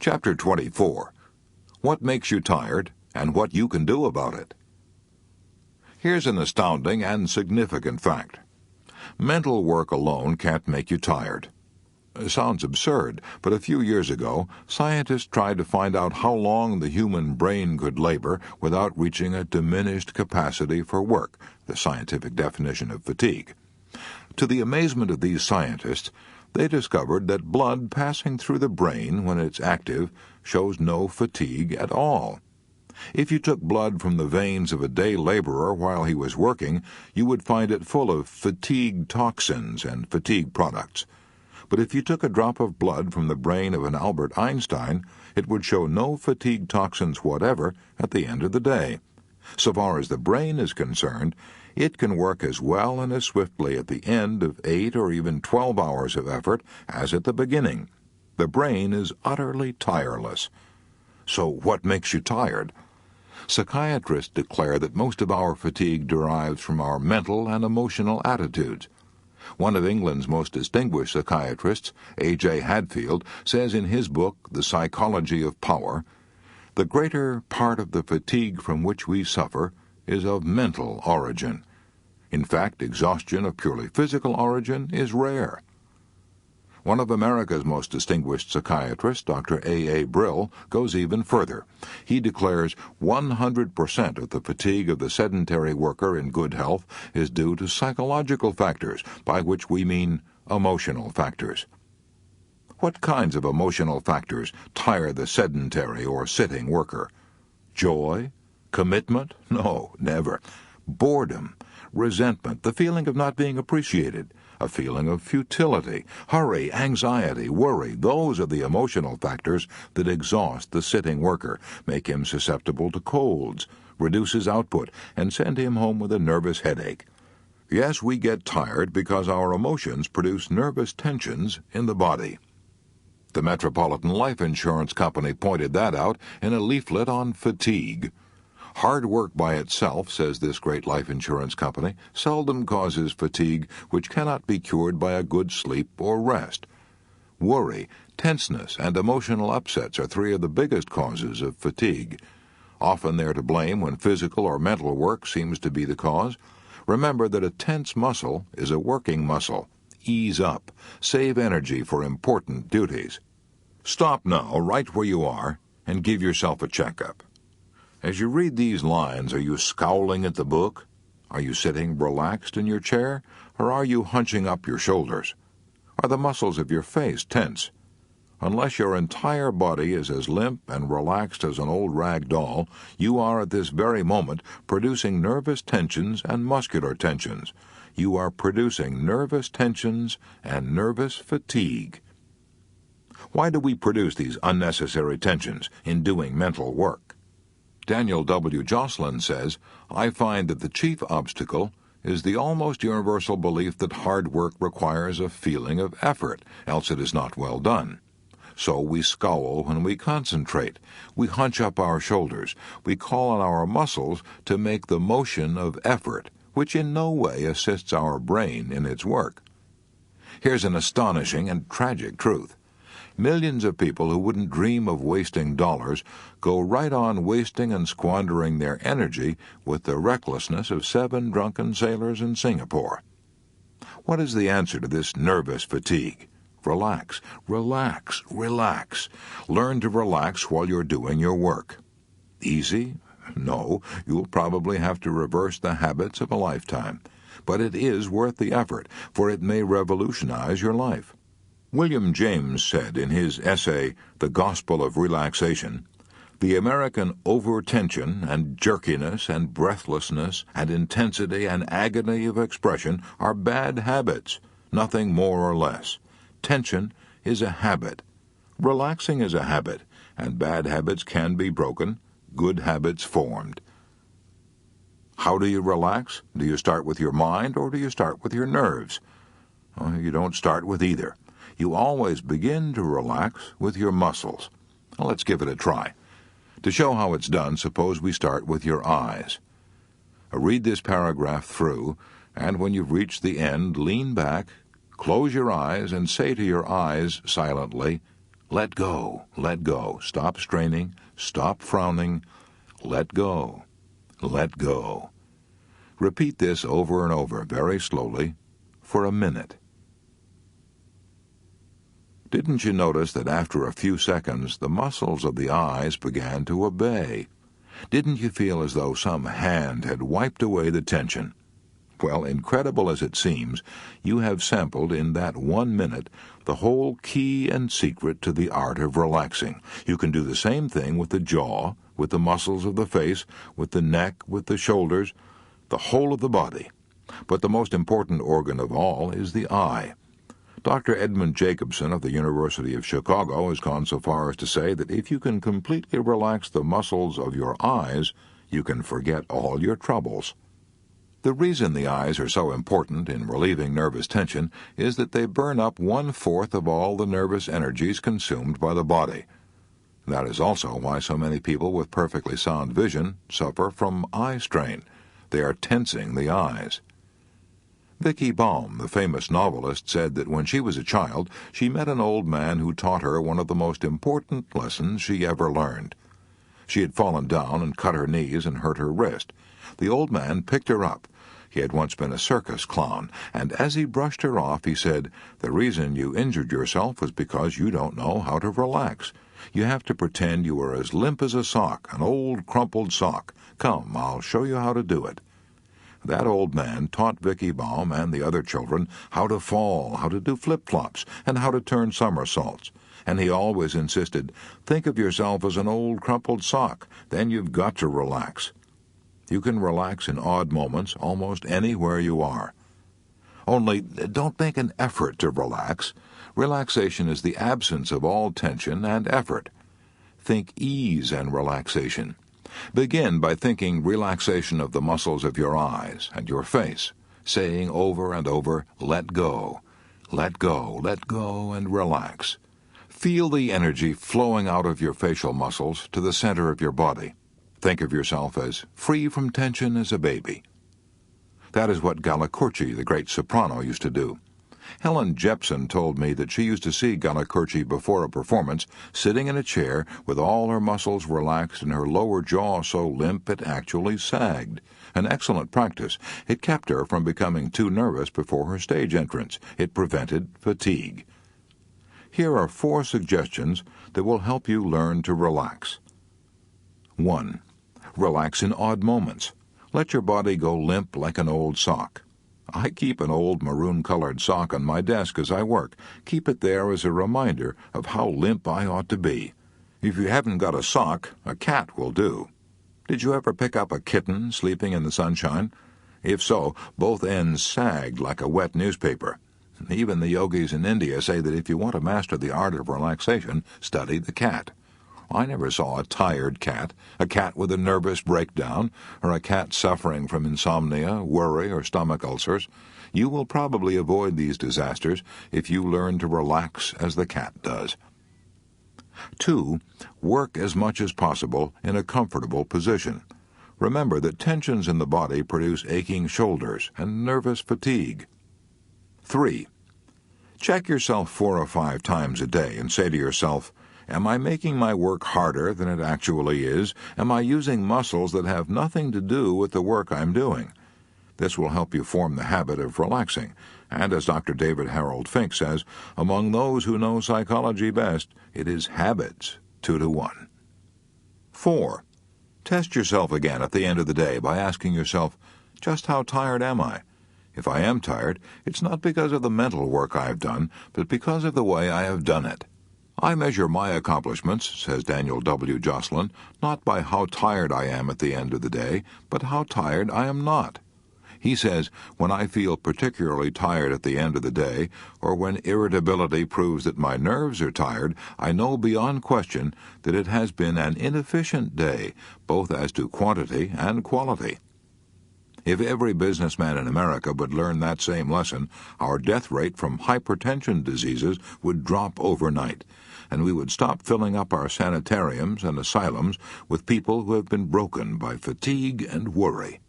Chapter 24. What makes you tired and what you can do about it. Here's an astounding and significant fact. Mental work alone can't make you tired. It sounds absurd, but a few years ago, scientists tried to find out how long the human brain could labor without reaching a diminished capacity for work, the scientific definition of fatigue. To the amazement of these scientists, they discovered that blood passing through the brain when it's active shows no fatigue at all. If you took blood from the veins of a day laborer while he was working, you would find it full of fatigue toxins and fatigue products. But if you took a drop of blood from the brain of an Albert Einstein, it would show no fatigue toxins whatever at the end of the day. So far as the brain is concerned, it can work as well and as swiftly at the end of 8 or even 12 hours of effort as at the beginning. The brain is utterly tireless. So what makes you tired? Psychiatrists declare that most of our fatigue derives from our mental and emotional attitudes. One of England's most distinguished psychiatrists, A.J. Hadfield, says in his book, The Psychology of Power, "The greater part of the fatigue from which we suffer is of mental origin. In fact, exhaustion of purely physical origin is rare." One of America's most distinguished psychiatrists, Dr. A. Brill, goes even further. He declares 100% of the fatigue of the sedentary worker in good health is due to psychological factors, by which we mean emotional factors. What kinds of emotional factors tire the sedentary or sitting worker? Joy? Commitment? No, never. Boredom, resentment, the feeling of not being appreciated, a feeling of futility, hurry, anxiety, worry. Those are the emotional factors that exhaust the sitting worker, make him susceptible to colds, reduce his output, and send him home with a nervous headache. Yes, we get tired because our emotions produce nervous tensions in the body. The Metropolitan Life Insurance Company pointed that out in a leaflet on fatigue. Hard work by itself, says this great life insurance company, seldom causes fatigue which cannot be cured by a good sleep or rest. Worry, tenseness, and emotional upsets are three of the biggest causes of fatigue. Often they're to blame when physical or mental work seems to be the cause. Remember that a tense muscle is a working muscle. Ease up. Save energy for important duties. Stop now, right where you are, and give yourself a checkup. As you read these lines, are you scowling at the book? Are you sitting relaxed in your chair, or are you hunching up your shoulders? Are the muscles of your face tense? Unless your entire body is as limp and relaxed as an old rag doll, you are at this very moment producing nervous tensions and muscular tensions. You are producing nervous tensions and nervous fatigue. Why do we produce these unnecessary tensions in doing mental work? Daniel W. Joslin says, "I find that the chief obstacle is the almost universal belief that hard work requires a feeling of effort, else it is not well done. So we scowl when we concentrate. We hunch up our shoulders. We call on our muscles to make the motion of effort, which in no way assists our brain in its work." Here's an astonishing and tragic truth. Millions of people who wouldn't dream of wasting dollars go right on wasting and squandering their energy with the recklessness of 7 drunken sailors in Singapore. What is the answer to this nervous fatigue? Relax, relax, relax. Learn to relax while you're doing your work. Easy? No, you'll probably have to reverse the habits of a lifetime. But it is worth the effort, for it may revolutionize your life. William James said in his essay, The Gospel of Relaxation, "The American over-tension and jerkiness and breathlessness and intensity and agony of expression are bad habits, nothing more or less. Tension is a habit. Relaxing is a habit, and bad habits can be broken, good habits formed." How do you relax? Do you start with your mind or do you start with your nerves? You don't start with either. You always begin to relax with your muscles. Let's give it a try. To show how it's done, suppose we start with your eyes. Read this paragraph through, and when you've reached the end, lean back, close your eyes, and say to your eyes silently, Let go, let go. Stop straining, stop frowning. Let go, let go. Repeat this over and over, very slowly, for a minute. Didn't you notice that after a few seconds the muscles of the eyes began to obey? Didn't you feel as though some hand had wiped away the tension? Well, incredible as it seems, you have sampled in that 1 minute the whole key and secret to the art of relaxing. You can do the same thing with the jaw, with the muscles of the face, with the neck, with the shoulders, the whole of the body. But the most important organ of all is the eye. Dr. Edmund Jacobson of the University of Chicago has gone so far as to say that if you can completely relax the muscles of your eyes, you can forget all your troubles. The reason the eyes are so important in relieving nervous tension is that they burn up 1/4 of all the nervous energies consumed by the body. That is also why so many people with perfectly sound vision suffer from eye strain. They are tensing the eyes. Vicki Baum, the famous novelist, said that when she was a child, she met an old man who taught her one of the most important lessons she ever learned. She had fallen down and cut her knees and hurt her wrist. The old man picked her up. He had once been a circus clown, and as he brushed her off, he said, "The reason you injured yourself was because you don't know how to relax. You have to pretend you are as limp as a sock, an old crumpled sock. Come, I'll show you how to do it." That old man taught Vicki Baum and the other children how to fall, how to do flip-flops, and how to turn somersaults. And he always insisted, think of yourself as an old crumpled sock, then you've got to relax. You can relax in odd moments almost anywhere you are. Only don't make an effort to relax. Relaxation is the absence of all tension and effort. Think ease and relaxation. Begin by thinking relaxation of the muscles of your eyes and your face, saying over and over, let go, let go, let go, and relax. Feel the energy flowing out of your facial muscles to the center of your body. Think of yourself as free from tension as a baby. That is what Galli-Curci, the great soprano, used to do. Helen Jepsen told me that she used to see Galli-Curci before a performance, sitting in a chair with all her muscles relaxed and her lower jaw so limp it actually sagged. An excellent practice. It kept her from becoming too nervous before her stage entrance. It prevented fatigue. Here are 4 suggestions that will help you learn to relax. 1. Relax in odd moments. Let your body go limp like an old sock. I keep an old maroon-colored sock on my desk as I work. Keep it there as a reminder of how limp I ought to be. If you haven't got a sock, a cat will do. Did you ever pick up a kitten sleeping in the sunshine? If so, both ends sagged like a wet newspaper. Even the yogis in India say that if you want to master the art of relaxation, study the cat. I never saw a tired cat, a cat with a nervous breakdown, or a cat suffering from insomnia, worry, or stomach ulcers. You will probably avoid these disasters if you learn to relax as the cat does. 2. Work as much as possible in a comfortable position. Remember that tensions in the body produce aching shoulders and nervous fatigue. 3. Check yourself 4 or 5 times a day and say to yourself, am I making my work harder than it actually is? Am I using muscles that have nothing to do with the work I'm doing? This will help you form the habit of relaxing. And as Dr. David Harold Fink says, among those who know psychology best, it is habits 2 to 1. 4. Test yourself again at the end of the day by asking yourself, just how tired am I? If I am tired, it's not because of the mental work I have done, but because of the way I have done it. I measure my accomplishments, says Daniel W. Joslin, not by how tired I am at the end of the day, but how tired I am not. He says, when I feel particularly tired at the end of the day, or when irritability proves that my nerves are tired, I know beyond question that it has been an inefficient day, both as to quantity and quality. If every businessman in America would learn that same lesson, our death rate from hypertension diseases would drop overnight, and we would stop filling up our sanitariums and asylums with people who have been broken by fatigue and worry.